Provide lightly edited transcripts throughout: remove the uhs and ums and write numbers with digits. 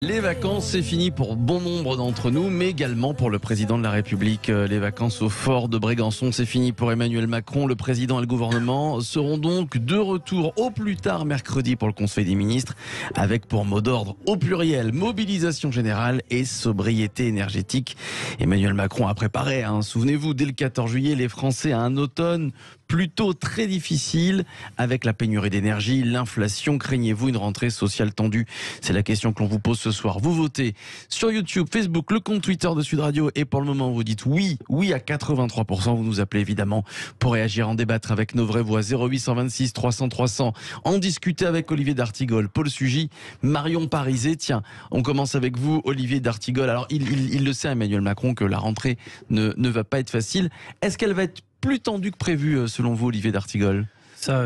Les vacances, c'est fini pour bon nombre d'entre nous, mais également pour le président de la République. Les vacances au fort de Brégançon, c'est fini pour Emmanuel Macron. Le président et le gouvernement seront donc de retour au plus tard mercredi pour le Conseil des ministres, avec pour mot d'ordre au pluriel mobilisation générale et sobriété énergétique. Emmanuel Macron a préparé, souvenez-vous, dès le 14 juillet, les Français à un automne plutôt très difficile avec la pénurie d'énergie, l'inflation. Craignez-vous une rentrée sociale tendue? C'est la question que l'on vous pose ce soir. Vous votez sur YouTube, Facebook, le compte Twitter de Sud Radio et pour le moment vous dites oui à 83%. Vous nous appelez évidemment pour réagir, en débattre avec nos vraies voix. 0826 300 300. En discuter avec Olivier d'Artigol, Paul Sugy, Marion Parizet. Tiens, on commence avec vous, Olivier d'Artigol. Alors il le sait, Emmanuel Macron, que la rentrée ne va pas être facile. Est-ce qu'elle va être plus tendue que prévu selon vous, Olivier d'Artigol? Ça,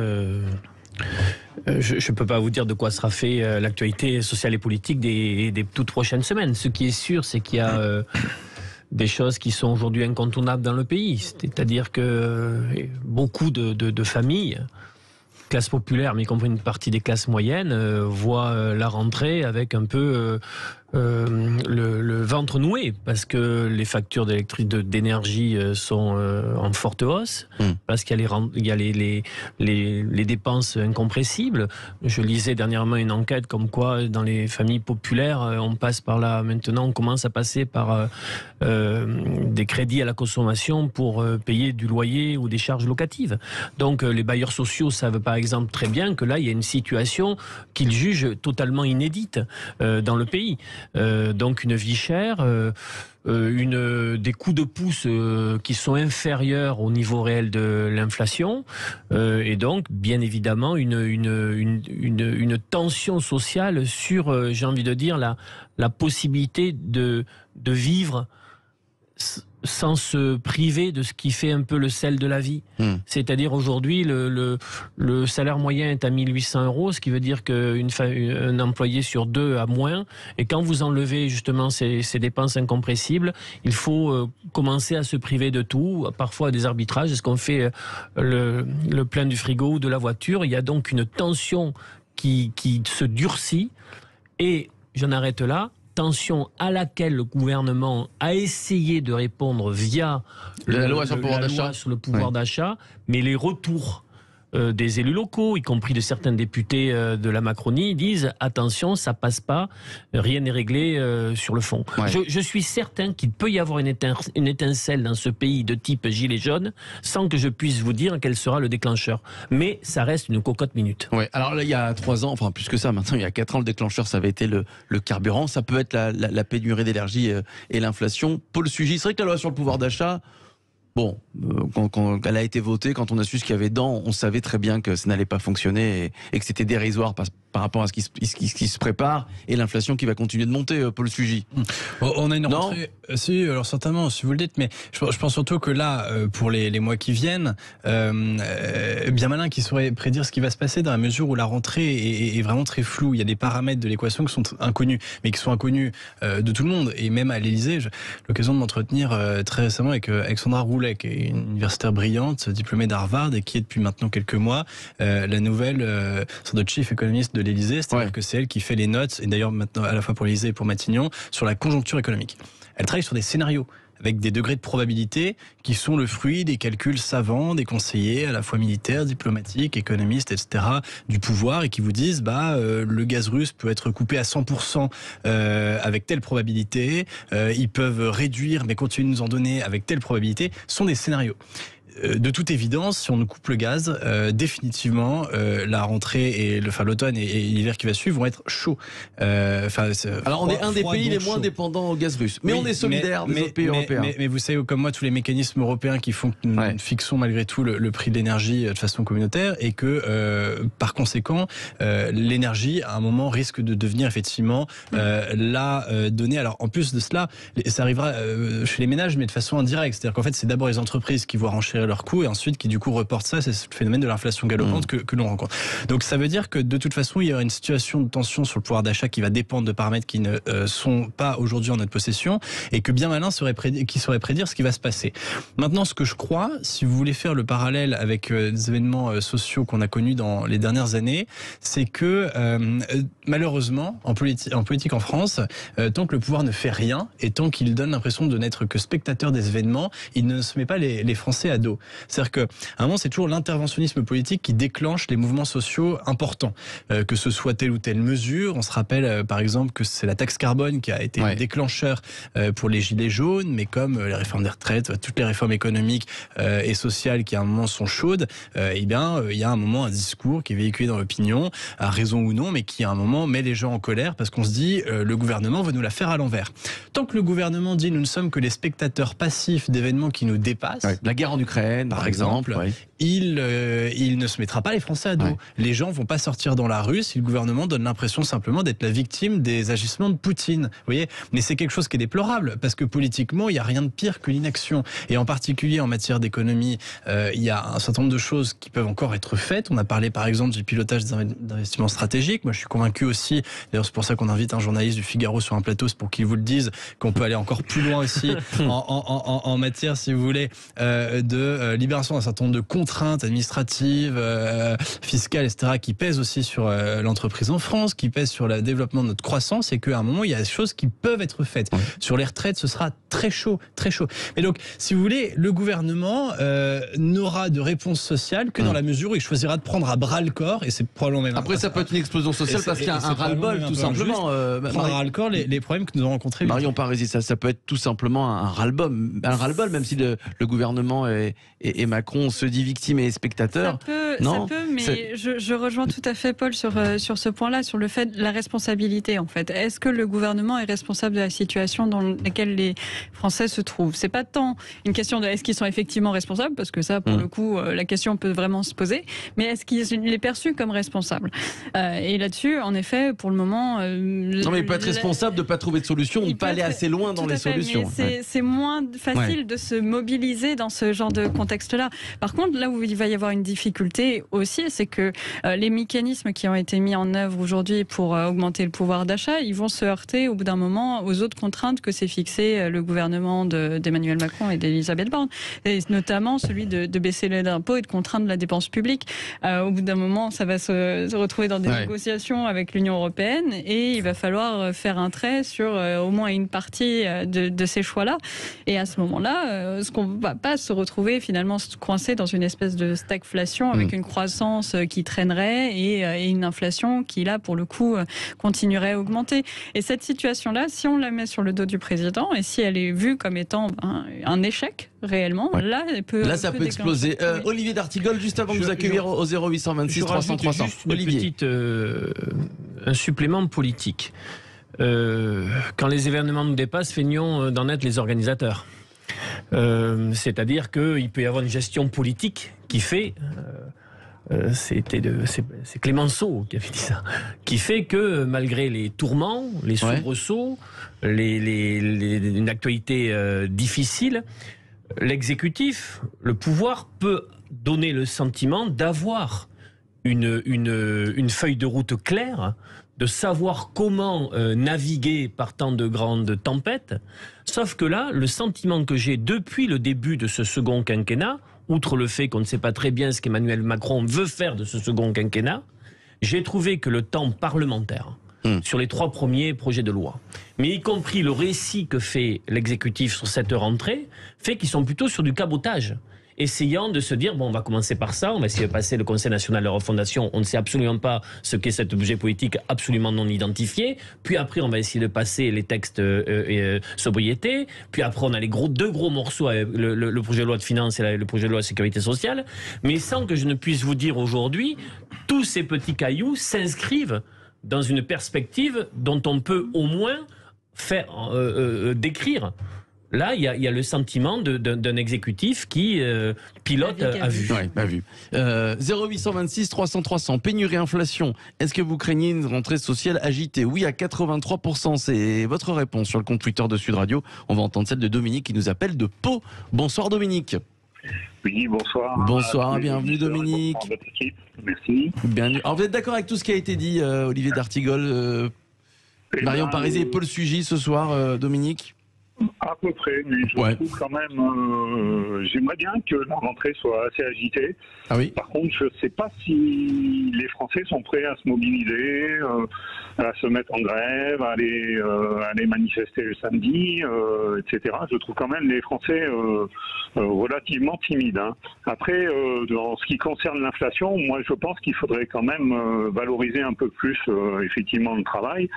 je ne peux pas vous dire de quoi sera fait l'actualité sociale et politique des toutes prochaines semaines. Ce qui est sûr, c'est qu'il y a des choses qui sont aujourd'hui incontournables dans le pays. C'est-à-dire que beaucoup de familles, classes populaires, mais y compris une partie des classes moyennes, voient la rentrée avec un peu le ventre noué, parce que les factures d'énergie sont en forte hausse, parce qu'il y a les dépenses incompressibles. Je lisais dernièrement une enquête comme quoi dans les familles populaires, on passe par là maintenant, on commence à passer par des crédits à la consommation pour payer du loyer ou des charges locatives. Donc les bailleurs sociaux savent par exemple très bien que là il y a une situation qu'ils jugent totalement inédite dans le pays. Donc une vie chère, des coups de pouce qui sont inférieurs au niveau réel de l'inflation, et donc bien évidemment une tension sociale sur, j'ai envie de dire, la possibilité de vivre sans se priver de ce qui fait un peu le sel de la vie. C'est-à-dire aujourd'hui, le salaire moyen est à 1 800 €, ce qui veut dire qu'un employé sur deux a moins. Et quand vous enlevez justement ces dépenses incompressibles, il faut commencer à se priver de tout, parfois des arbitrages. Est-ce qu'on fait le plein du frigo ou de la voiture? Il y a donc une tension qui se durcit. Et j'en arrête là. Tension à laquelle le gouvernement a essayé de répondre via la loi sur le pouvoir d'achat, mais les retours des élus locaux, y compris de certains députés de la Macronie, disent attention, ça passe pas, rien n'est réglé sur le fond. Ouais. Je suis certain qu'il peut y avoir une étincelle dans ce pays de type gilet jaune, sans que je puisse vous dire quel sera le déclencheur. Mais ça reste une cocotte minute. Ouais. Alors là, il y a 3 ans, enfin plus que ça, maintenant il y a 4 ans, le déclencheur, ça avait été le carburant. Ça peut être la pénurie d'énergie et l'inflation. Paul Sugy, c'est vrai que la loi sur le pouvoir d'achat, bon, quand elle a été votée, quand on a su ce qu'il y avait dedans, on savait très bien que ça n'allait pas fonctionner et que c'était dérisoire par rapport à ce qui se prépare et l'inflation qui va continuer de monter, Paul Sugy. On a une rentrée, si, alors certainement, si vous le dites, mais je pense surtout que là, pour les mois qui viennent, bien malin qui saurait prédire ce qui va se passer dans la mesure où la rentrée est vraiment très floue. Il y a des paramètres de l'équation qui sont inconnus, mais qui sont inconnus de tout le monde. Et même à l'Élysée, j'ai l'occasion de m'entretenir très récemment avec Alexandra Roulet, qui est une universitaire brillante, diplômée d'Harvard et qui est depuis maintenant quelques mois la nouvelle sorte de chief économiste de l'Élysée, c'est-à-dire que c'est elle qui fait les notes, et d'ailleurs maintenant à la fois pour l'Élysée et pour Matignon, sur la conjoncture économique. Elle travaille sur des scénarios avec des degrés de probabilité qui sont le fruit des calculs savants des conseillers à la fois militaires, diplomatiques, économistes, etc. du pouvoir, et qui vous disent le gaz russe peut être coupé à 100% avec telle probabilité, ils peuvent réduire mais continuer de nous en donner avec telle probabilité. Ce sont des scénarios. De toute évidence, si on nous coupe le gaz, définitivement, la rentrée et l'automne et l'hiver qui va suivre vont être chauds. Alors on est un des pays les moins dépendants au gaz russe, mais oui, on est solidaire des autres pays européens. Mais vous savez comme moi tous les mécanismes européens qui font que nous fixons malgré tout le prix de l'énergie de façon communautaire, et que par conséquent l'énergie à un moment risque de devenir effectivement la donnée. Alors en plus de cela, ça arrivera chez les ménages, mais de façon indirecte. C'est-à-dire qu'en fait c'est d'abord les entreprises qui vont renchérir gérer leurs coûts et ensuite qui du coup reportent ça. C'est le phénomène de l'inflation galopante que l'on rencontre. Donc ça veut dire que de toute façon, il y aura une situation de tension sur le pouvoir d'achat qui va dépendre de paramètres qui ne sont pas aujourd'hui en notre possession et que bien malin qui saurait prédire ce qui va se passer. Maintenant, ce que je crois, si vous voulez faire le parallèle avec des événements sociaux qu'on a connus dans les dernières années, c'est que malheureusement, en politique en France, tant que le pouvoir ne fait rien et tant qu'il donne l'impression de n'être que spectateur des événements, il ne se met pas les Français à dos. C'est-à-dire qu'à un moment, c'est toujours l'interventionnisme politique qui déclenche les mouvements sociaux importants, que ce soit telle ou telle mesure. On se rappelle par exemple que c'est la taxe carbone qui a été le déclencheur pour les gilets jaunes, mais comme les réformes des retraites, toutes les réformes économiques et sociales qui à un moment sont chaudes, eh bien il y a un moment un discours qui est véhiculé dans l'opinion, à raison ou non, mais qui à un moment met les gens en colère parce qu'on se dit le gouvernement veut nous la faire à l'envers. Tant que le gouvernement dit nous ne sommes que les spectateurs passifs d'événements qui nous dépassent, la guerre en Ukraine par exemple, il ne se mettra pas les Français à dos. Les gens vont pas sortir dans la rue si le gouvernement donne l'impression simplement d'être la victime des agissements de Poutine. Vous voyez, mais c'est quelque chose qui est déplorable parce que politiquement, il y a rien de pire que l'inaction. Et en particulier en matière d'économie, il y a un certain nombre de choses qui peuvent encore être faites. On a parlé par exemple du pilotage des investissements stratégiques. Moi, je suis convaincu aussi, d'ailleurs c'est pour ça qu'on invite un journaliste du Figaro sur un plateau, c'est pour qu'il vous le dise, qu'on peut aller encore plus loin aussi en matière, si vous voulez, de libération d'un certain nombre de contraintes administratives, fiscales, etc., qui pèsent aussi sur l'entreprise en France, qui pèsent sur le développement de notre croissance, et qu'à un moment, il y a des choses qui peuvent être faites. Sur les retraites, ce sera très chaud, très chaud. Et donc, si vous voulez, le gouvernement n'aura de réponse sociale que dans la mesure où il choisira de prendre à bras le corps, et c'est probablement même... Après, ça peut être une explosion sociale parce qu'il y a un ras-le-bol, tout simplement. Prendre à bras le corps les problèmes que nous avons rencontrés. Marion Parisi, ça peut être tout simplement un ras-le-bol, même si le gouvernement et Macron se dit victime et spectateur. Ça peut, mais je rejoins tout à fait Paul sur ce point-là, sur le fait de la responsabilité en fait. Est-ce que le gouvernement est responsable de la situation dans laquelle les Français se trouvent? C'est pas tant une question de est-ce qu'ils sont effectivement responsables, parce que ça, pour le coup, la question peut vraiment se poser, mais est-ce qu'il est perçu comme responsable? Et là-dessus, en effet, pour le moment... non, mais il peut être responsable de ne pas trouver de solution, de ne pas aller assez loin dans les solutions. C'est moins facile de se mobiliser dans ce genre de contexte-là. Par contre, là où il va y avoir une difficulté aussi, c'est que les mécanismes qui ont été mis en œuvre aujourd'hui pour augmenter le pouvoir d'achat, ils vont se heurter au bout d'un moment aux autres contraintes que s'est fixé le gouvernement d'Emmanuel Macron et d'Elisabeth Borne, et notamment celui de baisser l'aide d'impôt et de contraindre la dépense publique. Au bout d'un moment, ça va se retrouver dans des négociations avec l'Union européenne et il va falloir faire un trait sur au moins une partie de ces choix-là. Et à ce moment-là, est-ce qu'on ne va pas se retrouver finalement coincé dans une espèce de stagflation avec une croissance qui traînerait et une inflation qui, là, pour le coup, continuerait à augmenter. Et cette situation-là, si on la met sur le dos du président et si elle est vue comme étant un échec, réellement, là, ça peut exploser. Olivier d'Artigol, juste avant de vous accueillir au 0826 300 300. Olivier. Un supplément politique. Quand les événements nous dépassent, feignons d'en être les organisateurs. C'est-à-dire qu'il peut y avoir une gestion politique qui fait... c'est Clémenceau qui avait dit ça, qui fait que malgré les tourments, les soubresauts, une actualité difficile, l'exécutif, le pouvoir peut donner le sentiment d'avoir une feuille de route claire, de savoir comment naviguer par tant de grandes tempêtes. Sauf que là, le sentiment que j'ai depuis le début de ce second quinquennat, outre le fait qu'on ne sait pas très bien ce qu'Emmanuel Macron veut faire de ce second quinquennat, j'ai trouvé que le temps parlementaire, sur les 3 premiers projets de loi, mais y compris le récit que fait l'exécutif sur cette rentrée, fait qu'ils sont plutôt sur du cabotage, essayant de se dire, bon, on va commencer par ça, on va essayer de passer le Conseil national de refondation, on ne sait absolument pas ce qu'est cet objet politique absolument non identifié, puis après on va essayer de passer les textes sobriété, puis après on a les deux gros morceaux, le projet de loi de finances et le projet de loi de sécurité sociale, mais sans que je ne puisse vous dire aujourd'hui, tous ces petits cailloux s'inscrivent dans une perspective dont on peut au moins faire décrire. Là, il y a le sentiment d'un exécutif qui pilote à vue. Oui, à vue. 0826 300 300, pénurie, inflation. Est-ce que vous craignez une rentrée sociale agitée? Oui, à 83%. C'est votre réponse sur le compte Twitter de Sud Radio. On va entendre celle de Dominique qui nous appelle de Pau. Bonsoir Dominique. Oui, bonsoir. Bonsoir, bienvenue Dominique. Votre équipe. Merci. Bienvenue. Alors, vous êtes d'accord avec tout ce qui a été dit, Olivier d'Artigol, Marion Parisi et Paul Sugy ce soir, Dominique? À peu près, mais je trouve quand même, j'aimerais bien que la rentrée soit assez agitée. Ah oui. Par contre, je ne sais pas si les Français sont prêts à se mobiliser, à se mettre en grève, à aller manifester le samedi, etc. Je trouve quand même les Français relativement timides. Hein. Après, dans ce qui concerne l'inflation, moi je pense qu'il faudrait quand même valoriser un peu plus effectivement le travail,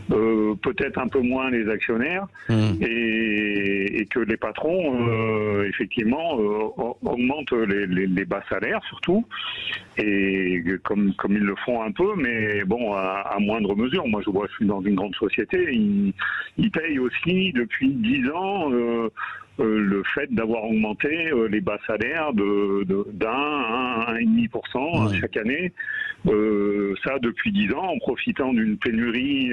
peut-être un peu moins les actionnaires. Et que les patrons, effectivement, augmentent les bas salaires surtout, et comme ils le font un peu, mais bon, à moindre mesure. Moi, je suis dans une grande société, ils payent aussi depuis 10 ans le fait d'avoir augmenté les bas salaires d'1,5% chaque année. Ça depuis 10 ans, en profitant d'une pénurie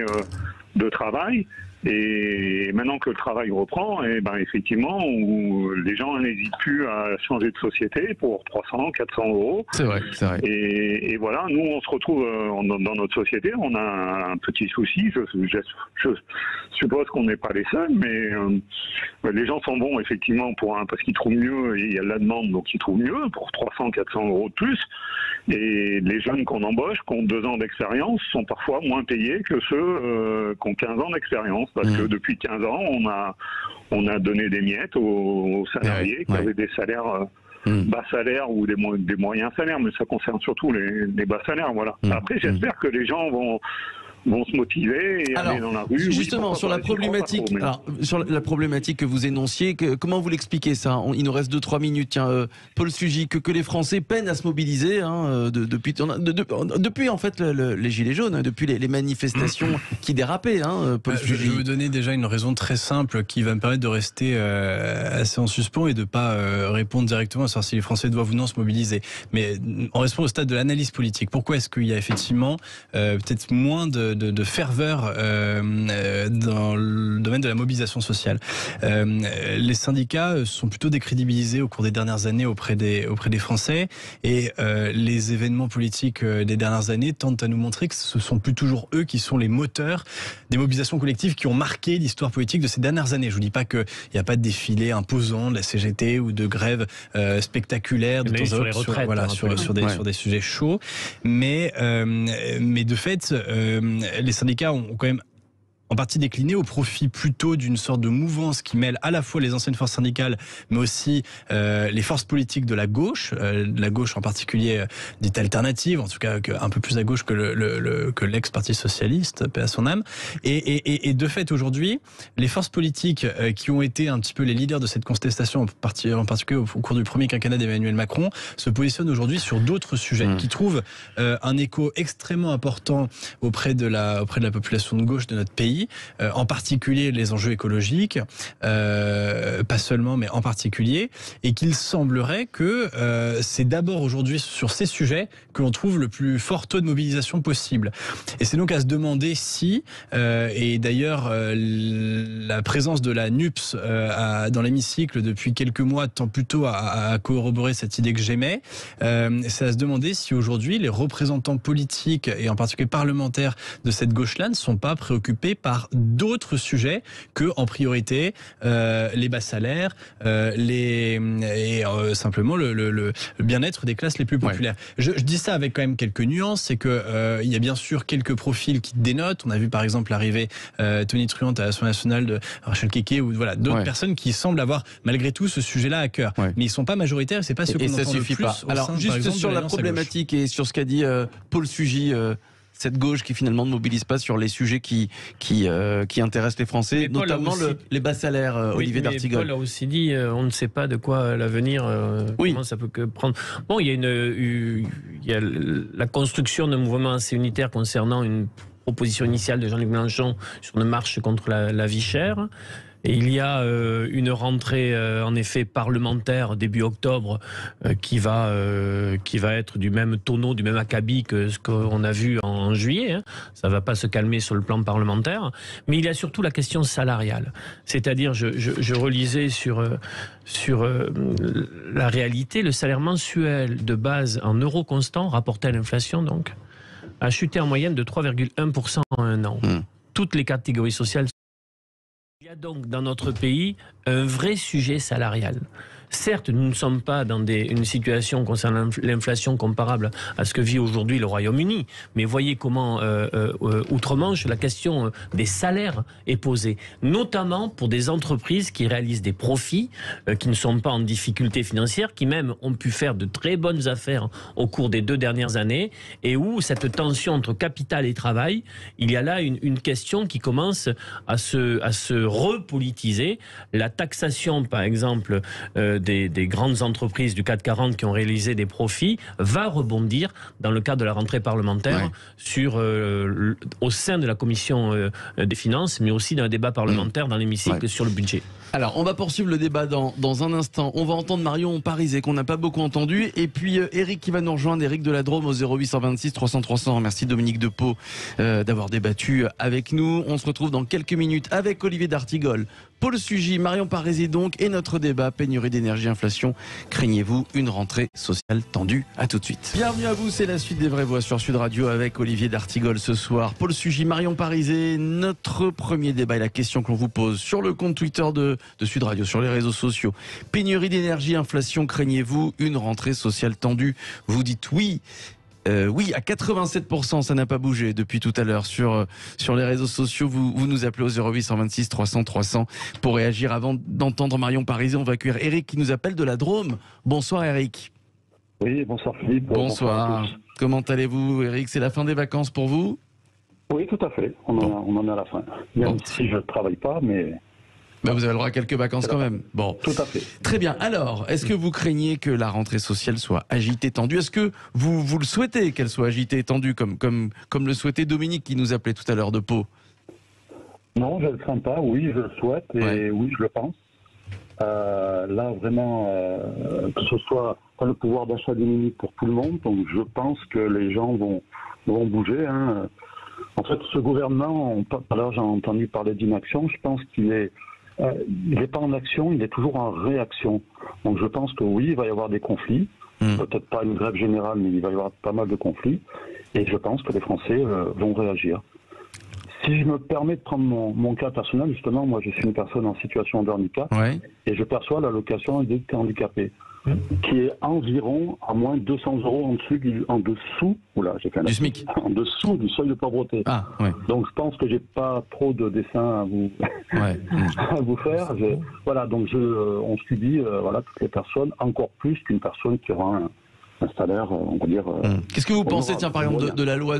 de travail. Et maintenant que le travail reprend, et ben effectivement, les gens n'hésitent plus à changer de société pour 300, 400 euros. C'est vrai, c'est vrai. Et voilà, nous on se retrouve dans notre société, on a un petit souci. Je suppose qu'on n'est pas les seuls, mais les gens s'en vont effectivement parce qu'ils trouvent mieux, et il y a de la demande, donc ils trouvent mieux pour 300, 400 euros de plus. Et les jeunes qu'on embauche, qui ont 2 ans d'expérience, sont parfois moins payés que ceux qui ont 15 ans d'expérience. Parce que depuis 15 ans, on a donné des miettes aux salariés qui avaient des salaires bas salaires ou des moyens salaires, mais ça concerne surtout les bas salaires. Voilà. Après, j'espère que les gens vont se motiver et aller dans la rue. Justement, sur la problématique, sur la problématique que vous énonciez, comment vous l'expliquez ça? Il nous reste 2-3 minutes. Tiens, Paul Sugy, que les Français peinent à se mobiliser depuis en fait les gilets jaunes, depuis les manifestations qui dérapaient. Paul Sugy. Je vais vous donner déjà une raison très simple qui va me permettre de rester assez en suspens et de pas répondre directement à savoir si les Français doivent ou non se mobiliser. Mais on reste au stade de l'analyse politique. Pourquoi est-ce qu'il y a effectivement peut-être moins de ferveur dans le domaine de la mobilisation sociale? Les syndicats sont plutôt décrédibilisés au cours des dernières années auprès des Français, et les événements politiques des dernières années tentent à nous montrer que ce sont plus toujours eux qui sont les moteurs des mobilisations collectives qui ont marqué l'histoire politique de ces dernières années. Je vous dis pas qu'il n'y a pas de défilé imposant de la CGT ou de grève spectaculaire de temps à autre sur des sujets chauds, mais de fait les syndicats ont quand même en partie décliné au profit plutôt d'une sorte de mouvance qui mêle à la fois les anciennes forces syndicales, mais aussi les forces politiques de la gauche en particulier dite alternative, en tout cas un peu plus à gauche que l'ex-parti socialiste, paix à son âme. Et de fait, aujourd'hui, les forces politiques qui ont été un petit peu les leaders de cette contestation, en particulier au cours du premier quinquennat d'Emmanuel Macron, se positionnent aujourd'hui sur d'autres sujets qui trouvent un écho extrêmement important auprès de la population de gauche de notre pays. En particulier les enjeux écologiques, pas seulement, mais en particulier, et qu'il semblerait que c'est d'abord aujourd'hui sur ces sujets que l'on trouve le plus fort taux de mobilisation possible. Et c'est donc à se demander si, et d'ailleurs la présence de la NUPS dans l'hémicycle depuis quelques mois tend plutôt à corroborer cette idée que j'aimais, c'est à se demander si aujourd'hui les représentants politiques, et en particulier parlementaires de cette gauche-là, ne sont pas préoccupés par d'autres sujets que, en priorité, les bas salaires, simplement le bien-être des classes les plus populaires. Je dis ça avec quand même quelques nuances, c'est que il y a bien sûr quelques profils qui dénotent. On a vu par exemple l'arrivée Tony Truant à l'Assemblée nationale de Rachel Keke, ou voilà d'autres personnes qui semblent avoir malgré tout ce sujet-là à cœur. Mais ils sont pas majoritaires, et c'est pas ce qu'on entend le plus. Alors juste sur la problématique et sur ce qu'a dit Paul Sugy. Cette gauche qui finalement ne mobilise pas sur les sujets qui intéressent les Français, notamment les bas salaires, Olivier d'Artigol. Paul a aussi dit, on ne sait pas de quoi l'avenir, comment ça peut prendre. Bon, il y a la construction d'un mouvement assez unitaire concernant une proposition initiale de Jean-Luc Mélenchon sur une marche contre la vie chère. Et il y a une rentrée en effet parlementaire début octobre qui va être du même tonneau, du même acabit que ce qu'on a vu en juillet. Hein. Ça ne va pas se calmer sur le plan parlementaire. Mais il y a surtout la question salariale. C'est-à-dire, je relisais sur la réalité, le salaire mensuel de base en euros constants, rapporté à l'inflation donc, a chuté en moyenne de 3,1% en un an. Toutes les catégories sociales. Il y a donc dans notre pays un vrai sujet salarial. Certes, nous ne sommes pas dans une situation concernant l'inflation comparable à ce que vit aujourd'hui le Royaume-Uni, mais voyez comment, outre-Manche, la question des salaires est posée, notamment pour des entreprises qui réalisent des profits, qui ne sont pas en difficulté financière, qui même ont pu faire de très bonnes affaires au cours des 2 dernières années, et où cette tension entre capital et travail, il y a là une question qui commence à se repolitiser. La taxation, par exemple, des grandes entreprises du CAC 40 qui ont réalisé des profits va rebondir dans le cadre de la rentrée parlementaire au sein de la commission des finances, mais aussi dans le débat parlementaire dans l'hémicycle sur le budget. Alors, on va poursuivre le débat dans un instant. On va entendre Marion Parizet, qu'on n'a pas beaucoup entendu, et puis Eric qui va nous rejoindre, Eric de la Drôme au 0826 300 300. Merci Dominique Depeau d'avoir débattu avec nous. On se retrouve dans quelques minutes avec Olivier d'Artigol, Paul Sugy, Marion Parizet donc, et notre débat pénurie d'énergie, inflation. Craignez-vous une rentrée sociale tendue? À tout de suite. Bienvenue à vous, c'est la suite des vraies voix sur Sud Radio avec Olivier d'Artigol ce soir. Paul Sugy, Marion Parizet, notre premier débat et la question que l'on vous pose sur le compte Twitter de Sud Radio, sur les réseaux sociaux. Pénurie d'énergie, inflation, craignez-vous une rentrée sociale tendue? Vous dites oui. Oui, à 87%, ça n'a pas bougé depuis tout à l'heure sur les réseaux sociaux. Vous nous appelez au 0826 300 300 pour réagir. Avant d'entendre Marion Parizet, on va accueillir Eric qui nous appelle de la Drôme. Bonsoir Eric. Oui, bonsoir Philippe. Bonsoir. Comment allez-vous Eric? C'est la fin des vacances pour vous? Oui, tout à fait. On en est à la fin. Même si je ne travaille pas, mais... Bah vous avez le droit à quelques vacances quand même. Bon. Tout à fait. Très bien. Alors, est-ce que vous craignez que la rentrée sociale soit agitée, tendue? Est-ce que vous le souhaitez qu'elle soit agitée et tendue comme le souhaitait Dominique qui nous appelait tout à l'heure de Pau? Non, je ne le crains pas. Oui, je le souhaite et oui, je le pense. Là, vraiment, que ce soit le pouvoir d'achat diminue pour tout le monde, donc je pense que les gens vont bouger. Hein. En fait, ce gouvernement, tout à l'heure j'ai entendu parler d'inaction, je pense qu'il n'est pas en action, il est toujours en réaction. Donc je pense que oui, il va y avoir des conflits, peut-être pas une grève générale, mais il va y avoir pas mal de conflits, et je pense que les Français vont réagir. Si je me permets de prendre mon cas personnel, justement, moi je suis une personne en situation de handicap, et je perçois l'allocation aidée handicapé, qui est environ à moins de 200 € en dessous du SMIC, en dessous du seuil de pauvreté. Donc je pense que j'ai pas trop de dessins à vous à vous faire. Voilà, donc on subit toutes les personnes, encore plus qu'une personne qui aura un salaire, on va dire. Qu'est-ce que vous pensez, tiens, par exemple, de la loi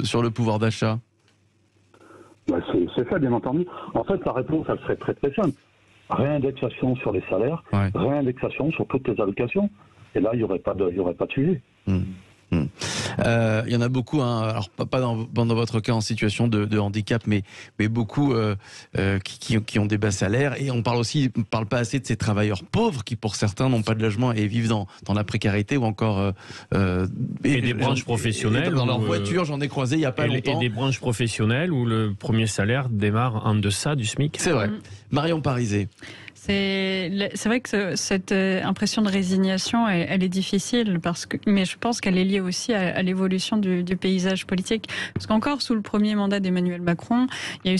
sur le pouvoir d'achat? C'est fait, bien entendu. En fait, la réponse, elle serait très très simple. Réindexation sur les salaires, réindexation sur toutes les allocations. Et là, il n'y aurait pas de sujet. Il y en a beaucoup, alors pas dans votre cas en situation de handicap, mais beaucoup qui ont des bas salaires. Et on parle pas assez de ces travailleurs pauvres qui, pour certains, n'ont pas de logement et vivent dans la précarité ou encore et des branches professionnelles dans leur voiture. J'en ai croisé il y a pas longtemps. Et des branches professionnelles où le premier salaire démarre en deçà du SMIC. C'est vrai. Marion Parizet. C'est vrai que cette impression de résignation, elle est difficile, mais je pense qu'elle est liée aussi à l'évolution du paysage politique. Parce qu'encore sous le premier mandat d'Emmanuel Macron, il y a eu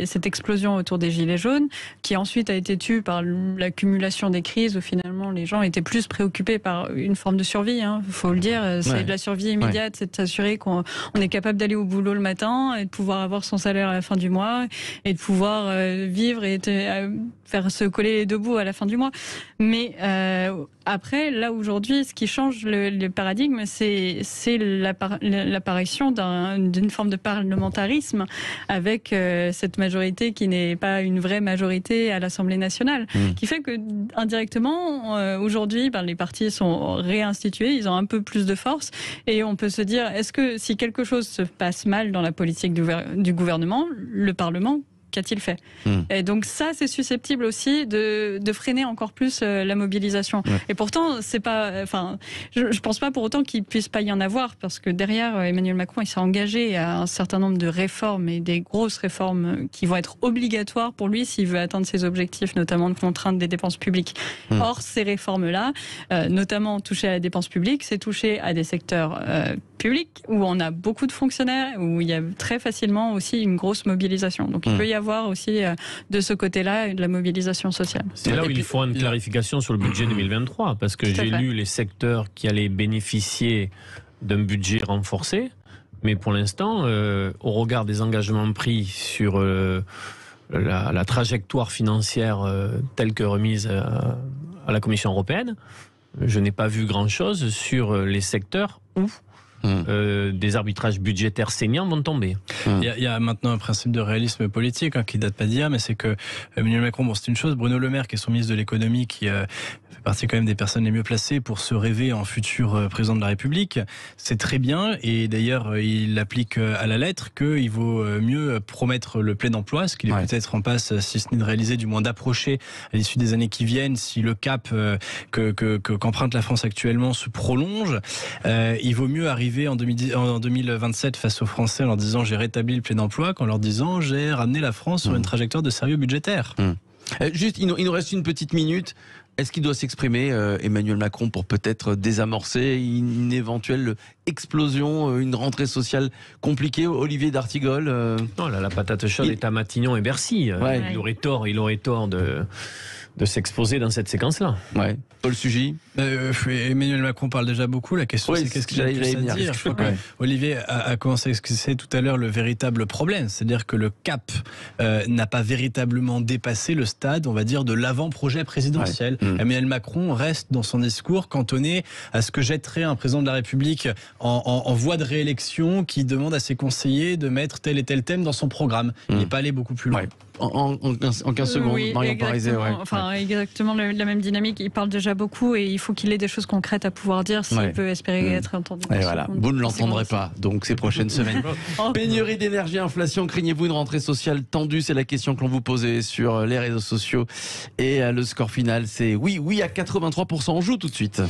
cette explosion autour des Gilets jaunes, qui ensuite a été tue par l'accumulation des crises, où finalement les gens étaient plus préoccupés par une forme de survie, il faut le dire. C'est de la survie immédiate, c'est de s'assurer qu'on est capable d'aller au boulot le matin, et de pouvoir avoir son salaire à la fin du mois, et de pouvoir vivre et faire se coller les deux bouts à la fin du mois. Mais après, là aujourd'hui, ce qui change le paradigme, c'est l'apparition d'une forme de parlementarisme avec cette majorité qui n'est pas une vraie majorité à l'Assemblée nationale, qui fait que indirectement, aujourd'hui, les partis sont réinstitués, ils ont un peu plus de force, et on peut se dire, est-ce que si quelque chose se passe mal dans la politique du gouvernement, le Parlement, qu'a-t-il fait? Et donc ça, c'est susceptible aussi de freiner encore plus la mobilisation. Et pourtant, c'est pas, enfin, je pense pas pour autant qu'il puisse pas y en avoir, parce que derrière, Emmanuel Macron, il s'est engagé à un certain nombre de réformes, et des grosses réformes qui vont être obligatoires pour lui s'il veut atteindre ses objectifs, notamment de contrainte des dépenses publiques. Or, ces réformes-là, notamment toucher à la dépense publique, c'est toucher à des secteurs publics où on a beaucoup de fonctionnaires, où il y a très facilement aussi une grosse mobilisation. Donc il peut y avoir aussi de ce côté-là de la mobilisation sociale. C'est là où il faut une clarification sur le budget 2023, parce que j'ai lu les secteurs qui allaient bénéficier d'un budget renforcé, mais pour l'instant, au regard des engagements pris sur la trajectoire financière telle que remise à la Commission européenne, je n'ai pas vu grand-chose sur les secteurs où des arbitrages budgétaires saignants vont tomber. Il y a maintenant un principe de réalisme politique qui date pas d'hier, mais c'est que Emmanuel Macron, bon, c'est une chose, Bruno Le Maire, qui est son ministre de l'économie, qui fait partie quand même des personnes les mieux placées pour se rêver en futur président de la République, c'est très bien, et d'ailleurs il applique à la lettre qu'il vaut mieux promettre le plein emploi, ce qu'il est peut-être en passe, si ce n'est de réaliser, du moins d'approcher à l'issue des années qui viennent, si le cap qu'emprunte la France actuellement se prolonge. Il vaut mieux arriver en 2027 face aux Français en leur disant j'ai rétabli le plein emploi qu'en leur disant j'ai ramené la France sur une trajectoire de sérieux budgétaire. Juste, il nous reste une petite minute. Est-ce qu'il doit s'exprimer, Emmanuel Macron, pour peut-être désamorcer une éventuelle explosion, une rentrée sociale compliquée? Olivier d'Artigol Non, là, la patate chaude est à Matignon et Bercy. Il aurait tort de s'exposer dans cette séquence-là. Paul Sugy. Emmanuel Macron parle déjà beaucoup. La question, c'est qu'est-ce qu'il a plus à dire. Je crois que Olivier a commencé à expliquer tout à l'heure le véritable problème. C'est-à-dire que le cap n'a pas véritablement dépassé le stade, on va dire, de l'avant-projet présidentiel. Emmanuel Macron reste dans son discours cantonné à ce que jetterait un président de la République en voie de réélection qui demande à ses conseillers de mettre tel et tel thème dans son programme. Il n'est pas allé beaucoup plus loin. En 15 secondes, Marion Parizet. Exactement la même dynamique. Il parle déjà beaucoup et il faut qu'il ait des choses concrètes à pouvoir dire s'il peut espérer être entendu. Et voilà, vous ne l'entendrez pas, donc ces prochaines semaines. Pénurie d'énergie, inflation, craignez-vous une rentrée sociale tendue? C'est la question que l'on vous posait sur les réseaux sociaux. Et le score final, c'est oui à 83%. On joue tout de suite.